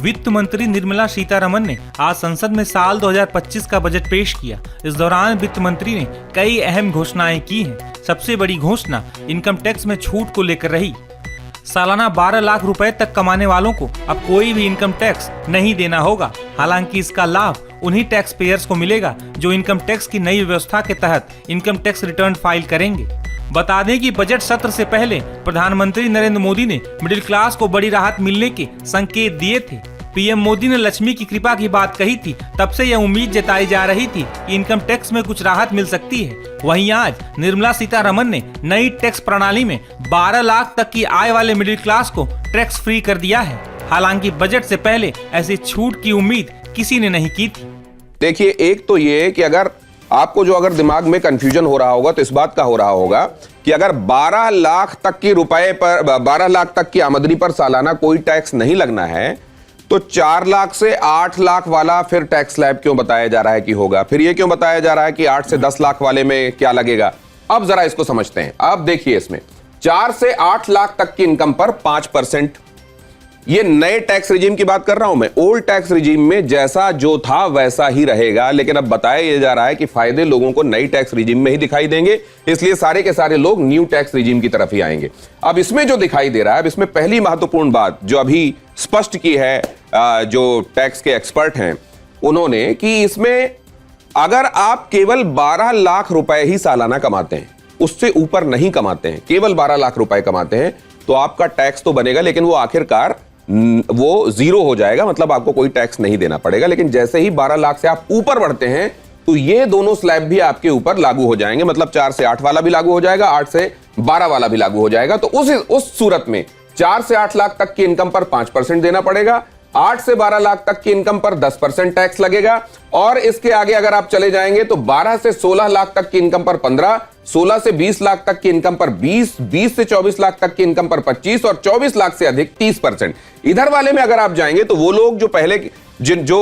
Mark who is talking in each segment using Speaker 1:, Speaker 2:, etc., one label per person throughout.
Speaker 1: वित्त मंत्री निर्मला सीतारमण ने आज संसद में साल 2025 का बजट पेश किया। इस दौरान वित्त मंत्री ने कई अहम घोषणाएं की हैं। सबसे बड़ी घोषणा इनकम टैक्स में छूट को लेकर रही। सालाना 12 लाख रुपए तक कमाने वालों को अब कोई भी इनकम टैक्स नहीं देना होगा। हालांकि इसका लाभ उन्हीं टैक्स पेयर्स को मिलेगा जो इनकम टैक्स की नई व्यवस्था के तहत इनकम टैक्स रिटर्न फाइल करेंगे। बता दें कि बजट सत्र से पहले प्रधानमंत्री नरेंद्र मोदी ने मिडिल क्लास को बड़ी राहत मिलने के संकेत दिए थे। पीएम मोदी ने लक्ष्मी की कृपा की बात कही थी। तब से यह उम्मीद जताई जा रही थी कि इनकम टैक्स में कुछ राहत मिल सकती है। वहीं आज निर्मला सीतारमण ने नई टैक्स प्रणाली में 12 लाख तक की आय वाले मिडिल क्लास को टैक्स फ्री कर दिया है। हालांकि बजट से पहले ऐसी छूट की उम्मीद किसी ने नहीं की थी।
Speaker 2: देखिए, एक तो ये कि अगर आपको अगर दिमाग में कंफ्यूजन हो रहा होगा तो इस बात का हो रहा होगा कि अगर 12 लाख तक की रुपए पर 12 लाख तक की आमदनी पर सालाना कोई टैक्स नहीं लगना है तो 4 लाख से 8 लाख वाला फिर टैक्स स्लैब क्यों बताया जा रहा है कि होगा? फिर ये क्यों बताया जा रहा है कि 8 से 10 लाख वाले में क्या लगेगा? अब जरा इसको समझते हैं। अब देखिए, इसमें 4 से 8 लाख तक की इनकम पर 5%। ये नए टैक्स रिजीम की बात कर रहा हूं मैं। ओल्ड टैक्स रिजीम में जैसा जो था वैसा ही रहेगा, लेकिन अब बताया यह जा रहा है कि फायदे लोगों को नई टैक्स रिजीम में ही दिखाई देंगे, इसलिए सारे के सारे लोग न्यू टैक्स रिजीम की तरफ ही आएंगे। अब इसमें जो दिखाई दे रहा है, अब इसमें पहली महत्वपूर्ण बात जो अभी स्पष्ट की है जो टैक्स के एक्सपर्ट हैं उन्होंने, कि इसमें अगर आप केवल 12 लाख रुपए ही सालाना कमाते हैं, उससे ऊपर नहीं कमाते हैं, केवल 12 लाख रुपए कमाते हैं, तो आपका टैक्स तो बनेगा, लेकिन वो आखिरकार वो जीरो हो जाएगा, मतलब आपको कोई टैक्स नहीं देना पड़ेगा। लेकिन जैसे ही 12 लाख से आप ऊपर बढ़ते हैं तो ये दोनों स्लैब भी आपके ऊपर लागू हो जाएंगे, मतलब 4 से 8 वाला भी लागू हो जाएगा, 8 से 12 वाला भी लागू हो जाएगा। तो उस सूरत में 4 से 8 लाख तक की इनकम पर 5% देना पड़ेगा, 8 से 12 लाख तक की इनकम पर 10% टैक्स लगेगा, और इसके आगे अगर आप चले जाएंगे तो 12 से 16 लाख तक की इनकम पर 15, 16 से 20 लाख तक की इनकम पर 20, 20 से 24 लाख तक की इनकम पर 25 और 24 लाख से अधिक 30%। इधर वाले में अगर आप जाएंगे तो वो लोग जो पहले जो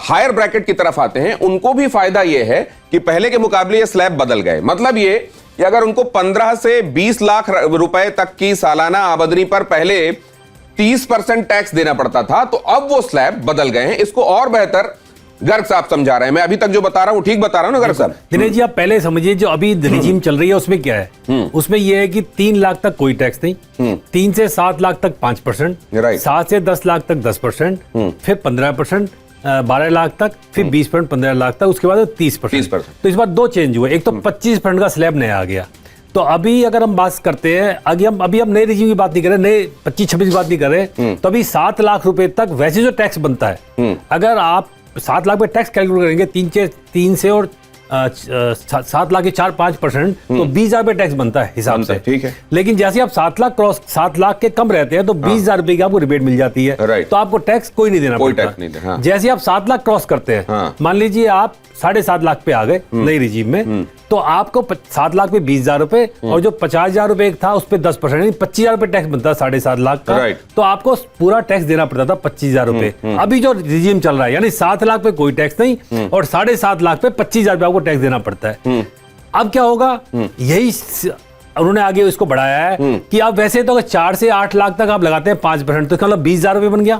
Speaker 2: हायर ब्रैकेट की तरफ आते हैं उनको भी फायदा ये है कि पहले के मुकाबले ये स्लैब बदल गए। मतलब ये कि अगर उनको 15 से 20 लाख रुपए तक की सालाना आमदनी पर पहले 30% टैक्स देना पड़ता था, तो अब वो स्लैब बदल गए हैं। इसको और बेहतर गर्ग साहब समझा रहे हैं। मैं अभी तक जो बता रहा हूं ठीक बता रहा हूं ना गर्ग साहब?
Speaker 3: दिनेश जी, आप पहले समझिए जो अभी रिजीम चल रही है उसमें क्या है। उसमें यह है कि 3 लाख तक कोई टैक्स नहीं, 3 से 7 लाख तक 5%, 7 से 10 लाख तक 10%, फिर 15%, 12 लाख तक, फिर 20%, 15 लाख तक, उसके बाद 30%। तो इस बार 2 चेंज हुए। एक तो 25% का स्लैब नया आ गया। तो अभी अगर हम बात करते हैं, अभी हम नए रिजीम की बात नहीं कर रहे, नए 25-26 की बात नहीं कर रहे, तो अभी 7 लाख रुपए तक वैसे जो टैक्स बनता है, अगर आप 7 लाख पे टैक्स कैलकुलेट करेंगे 3 से और 7 लाख के 4-5%, तो 20,000 रुपए टैक्स बनता है हिसाब से।
Speaker 2: ठीक है।
Speaker 3: लेकिन जैसे आप 7 लाख के कम रहते हैं तो 20,000 रुपए की आपको रिबेट मिल जाती है, तो आपको टैक्स कोई नहीं देना पड़ता। जैसे आप 7 लाख क्रॉस करते हैं, मान लीजिए आप 7.5 लाख पे आ गए नई रिजीम में, तो आपको 7 लाख पे 20,000 रुपए और जो 50,000 रुपए था उस पे 10%, यानी 25,000 रुपए टैक्स बनता है 7.5 लाख का। तो आपको पूरा टैक्स देना पड़ता था 25,000 रुपए। अभी जो रिजीम चल रहा है, यानी 7 लाख पे कोई टैक्स नहीं और 7.5 लाख पे 25,000 रुपए आपको टैक्स देना पड़ता है। अब क्या होगा, यही उन्होंने आगे इसको बढ़ाया है कि आप वैसे तो 4 से 8 लाख तक आप लगाते हैं 5%, तो मतलब 20,000 रुपए बन गया,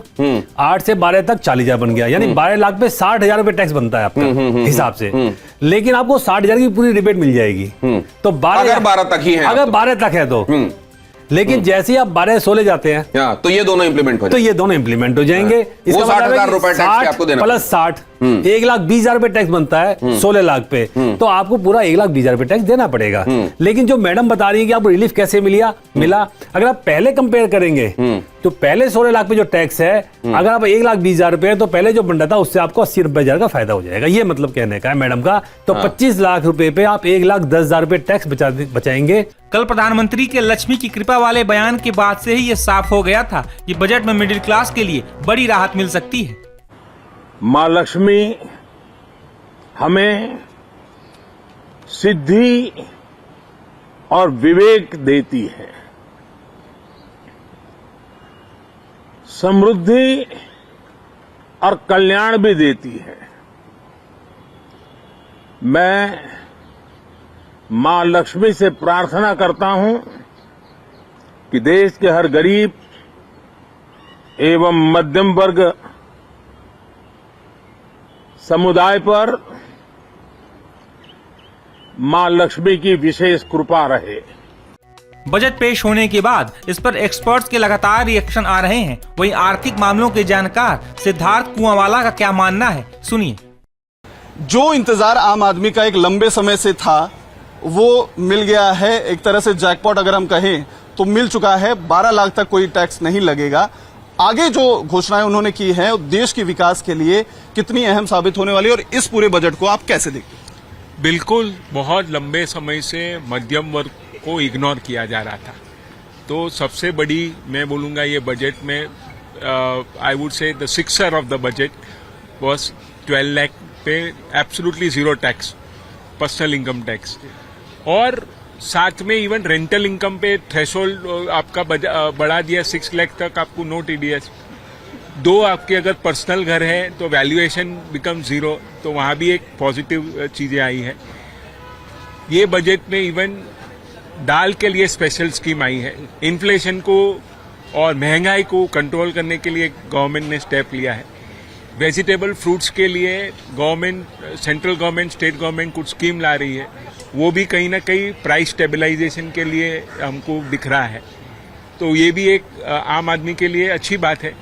Speaker 3: 8 से 12 तक 40,000 बन गया, यानी 12 लाख पे 60,000 रुपए टैक्स बनता है आपका हिसाब से। लेकिन आपको 60,000 की पूरी रिबेट मिल जाएगी। तो 12
Speaker 2: तक ही है,
Speaker 3: अगर 12 तक है तो। लेकिन जैसे ही आप 12-16 जाते हैं
Speaker 2: तो ये दोनों इंप्लीमेंट हो
Speaker 3: जाएंगे।
Speaker 2: इसका मतलब 60,000 रुपए टैक्स आपको देना
Speaker 3: प्लस 60, 1,20,000 रुपए टैक्स बनता है 16 लाख पे, तो आपको पूरा 1,20,000 रुपए टैक्स देना पड़ेगा। लेकिन जो मैडम बता रही है कि आपको रिलीफ कैसे मिला, अगर आप पहले कंपेयर करेंगे तो पहले 16 लाख पे जो टैक्स है, अगर आप 1,20,000 रुपए, तो पहले जो बन रहा था उससे आपको 80,000 का फायदा हो जाएगा। ये मतलब कहने का है मैडम का। तो 25 लाख रुपए पे आप 1,10,000 रुपए टैक्स बचाएंगे।
Speaker 1: कल प्रधानमंत्री के लक्ष्मी की कृपा वाले बयान के बाद से ही ये साफ हो गया था कि बजट में मिडिल क्लास के लिए बड़ी राहत मिल सकती है।
Speaker 4: मां लक्ष्मी हमें सिद्धि और विवेक देती है, समृद्धि और कल्याण भी देती है। मैं मां लक्ष्मी से प्रार्थना करता हूं कि देश के हर गरीब एवं मध्यम वर्ग समुदाय पर मां लक्ष्मी की विशेष कृपा रहे।
Speaker 1: बजट पेश होने के बाद इस पर एक्सपर्ट्स के लगातार रिएक्शन आ रहे हैं। वहीं आर्थिक मामलों के जानकार सिद्धार्थ कुआंवाला का क्या मानना है, सुनिए।
Speaker 5: जो इंतजार आम आदमी का एक लंबे समय से था वो मिल गया है। एक तरह से जैकपॉट अगर हम कहें तो मिल चुका है। 12 लाख तक कोई टैक्स नहीं लगेगा। आगे जो घोषणाएं उन्होंने की हैं देश के विकास के लिए कितनी अहम साबित होने वाली है और इस पूरे बजट को आप कैसे देखते हैं?
Speaker 6: बिल्कुल, बहुत लंबे समय से मध्यम वर्ग को इग्नोर किया जा रहा था। तो सबसे बड़ी मैं बोलूंगा ये बजट में I would say the sixer of the budget was 12 lakh पे absolutely zero tax, personal income tax, और साथ में इवन रेंटल इनकम पे थ्रेशोल्ड आपका बढ़ा दिया 6 लाख तक, आपको नो टीडीएस। 2 आपके अगर पर्सनल घर है तो वैल्यूएशन बिकम जीरो, तो वहां भी एक पॉजिटिव चीजें आई है। ये बजट में इवन दाल के लिए स्पेशल स्कीम आई है। इन्फ्लेशन को और महंगाई को कंट्रोल करने के लिए गवर्नमेंट ने स्टेप लिया है। वेजिटेबल फ्रूट्स के लिए government, central government, state government कुछ स्कीम ला रही है। वो भी कहीं ना कहीं प्राइस स्टेबलाइजेशन के लिए हमको दिख रहा है। तो ये भी एक आम आदमी के लिए अच्छी बात है।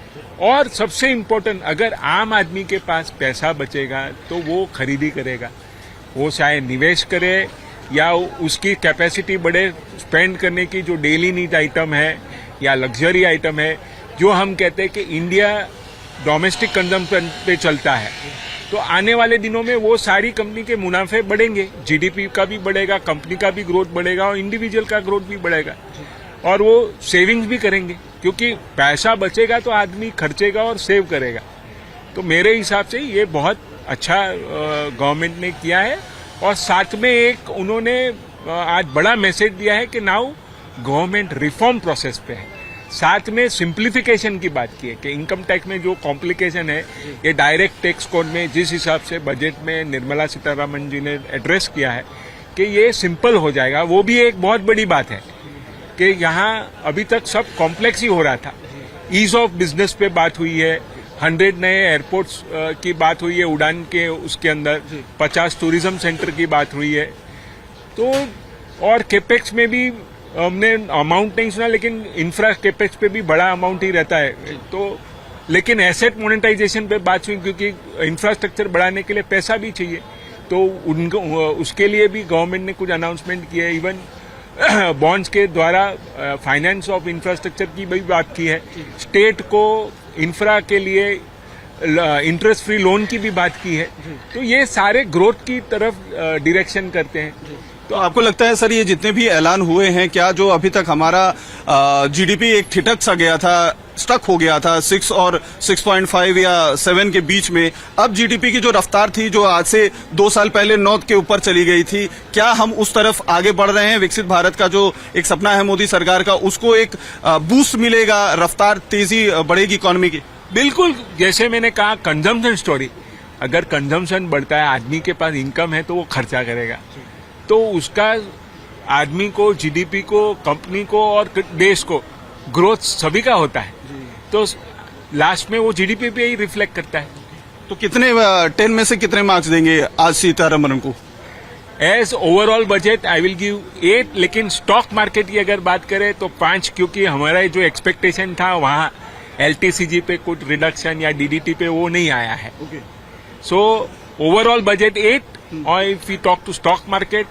Speaker 6: और सबसे इम्पोर्टेंट, अगर आम आदमी के पास पैसा बचेगा तो वो खरीदी करेगा। वो चाहे निवेश करे या उसकी कैपेसिटी बढ़े स्पेंड करने की, जो डेली नीड आइटम है या लग्जरी आइटम है, जो हम कहते हैं कि इंडिया डोमेस्टिक कंजम्पशन पे चलता है। तो आने वाले दिनों में वो सारी कंपनी के मुनाफे बढ़ेंगे, जीडीपी का भी बढ़ेगा, कंपनी का भी ग्रोथ बढ़ेगा और इंडिविजुअल का ग्रोथ भी बढ़ेगा। और वो सेविंग्स भी करेंगे, क्योंकि पैसा बचेगा तो आदमी खर्चेगा और सेव करेगा। तो मेरे हिसाब से ये बहुत अच्छा गवर्नमेंट ने किया है। और साथ में एक उन्होंने आज बड़ा मैसेज दिया है कि नाउ गवर्नमेंट रिफॉर्म प्रोसेस पे है। साथ में सिंप्लीफिकेशन की बात की है कि इनकम टैक्स में जो कॉम्प्लिकेशन है, ये डायरेक्ट टैक्स कोड में जिस हिसाब से बजट में निर्मला सीतारमण जी ने एड्रेस किया है कि ये सिंपल हो जाएगा, वो भी एक बहुत बड़ी बात है कि यहाँ अभी तक सब कॉम्प्लेक्स ही हो रहा था। ईज ऑफ बिजनेस पे बात हुई है, 100 नए एयरपोर्ट्स की बात हुई है उड़ान के, उसके अंदर 50 टूरिज्म सेंटर की बात हुई है। तो और केपेक्स में भी हमने अमाउंट नहीं सुना, लेकिन इंफ्रा केपेक्स पे भी बड़ा अमाउंट ही रहता है। तो लेकिन एसेट मोनेटाइजेशन पे बात हुई, क्योंकि इंफ्रास्ट्रक्चर बढ़ाने के लिए पैसा भी चाहिए। तो उनको उसके लिए भी गवर्नमेंट ने कुछ अनाउंसमेंट किए। इवन बॉन्ड्स के द्वारा फाइनेंस ऑफ इंफ्रास्ट्रक्चर की भी बात की है। स्टेट को इंफ्रा के लिए इंटरेस्ट फ्री लोन की भी बात की है। तो ये सारे ग्रोथ की तरफ डायरेक्शन करते हैं।
Speaker 5: तो आपको लगता है सर, ये जितने भी ऐलान हुए हैं, क्या जो अभी तक हमारा जीडीपी एक ठिठक सा गया था, स्टक हो गया था 6 और 6.5 या 7 के बीच में, अब जीडीपी की जो रफ्तार थी, जो आज से 2 साल पहले 9 के ऊपर चली गई थी, क्या हम उस तरफ आगे बढ़ रहे हैं? विकसित भारत का जो एक सपना है मोदी सरकार का, उसको एक बूस्ट मिलेगा, रफ्तार तेजी बढ़ेगी इकोनॉमी की?
Speaker 6: बिल्कुल, जैसे मैंने कहा, कंजम्पशन स्टोरी। अगर कंजम्पशन बढ़ता है, आदमी के पास इनकम है तो वो खर्चा करेगा, तो उसका आदमी को, जीडीपी को, कंपनी को और देश को ग्रोथ सभी का होता है। तो लास्ट में वो जीडीपी पे ही रिफ्लेक्ट करता है।
Speaker 5: तो कितने 10 में से कितने मार्क्स देंगे आज सीतारमण को?
Speaker 6: As overall budget I will give 8, लेकिन स्टॉक मार्केट की अगर बात करें तो 5, क्योंकि हमारा जो एक्सपेक्टेशन था वहां एलटीसीजी पे कुछ रिडक्शन या डीडीटी पे वो नहीं आया है। सो ओवरऑल बजट 8, और if you talk to stock market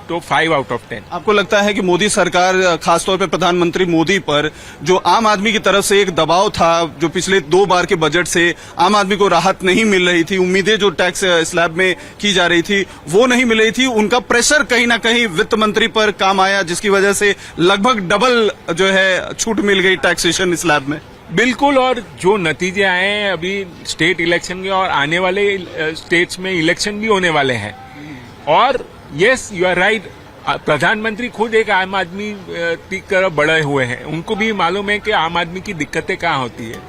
Speaker 6: तो 5 आउट ऑफ 10।
Speaker 5: आपको लगता है कि मोदी सरकार, खासतौर पे प्रधानमंत्री मोदी पर जो आम आदमी की तरफ से एक दबाव था, जो पिछले 2 बार के बजट से आम आदमी को राहत नहीं मिल रही थी, उम्मीदें जो टैक्स स्लैब में की जा रही थी वो नहीं मिल रही थी, उनका प्रेशर कहीं ना कहीं वित्त मंत्री पर काम आया, जिसकी वजह से लगभग डबल जो है छूट मिल गई टैक्सेशन स्लैब में?
Speaker 6: बिल्कुल, और जो नतीजे आए हैं अभी स्टेट इलेक्शन के, और आने वाले स्टेट्स में इलेक्शन भी होने वाले हैं। और यस, यू आर राइट, प्रधानमंत्री खुद एक आम आदमी की तरफ बढ़े हुए हैं। उनको भी मालूम है कि आम आदमी की दिक्कतें कहाँ होती है।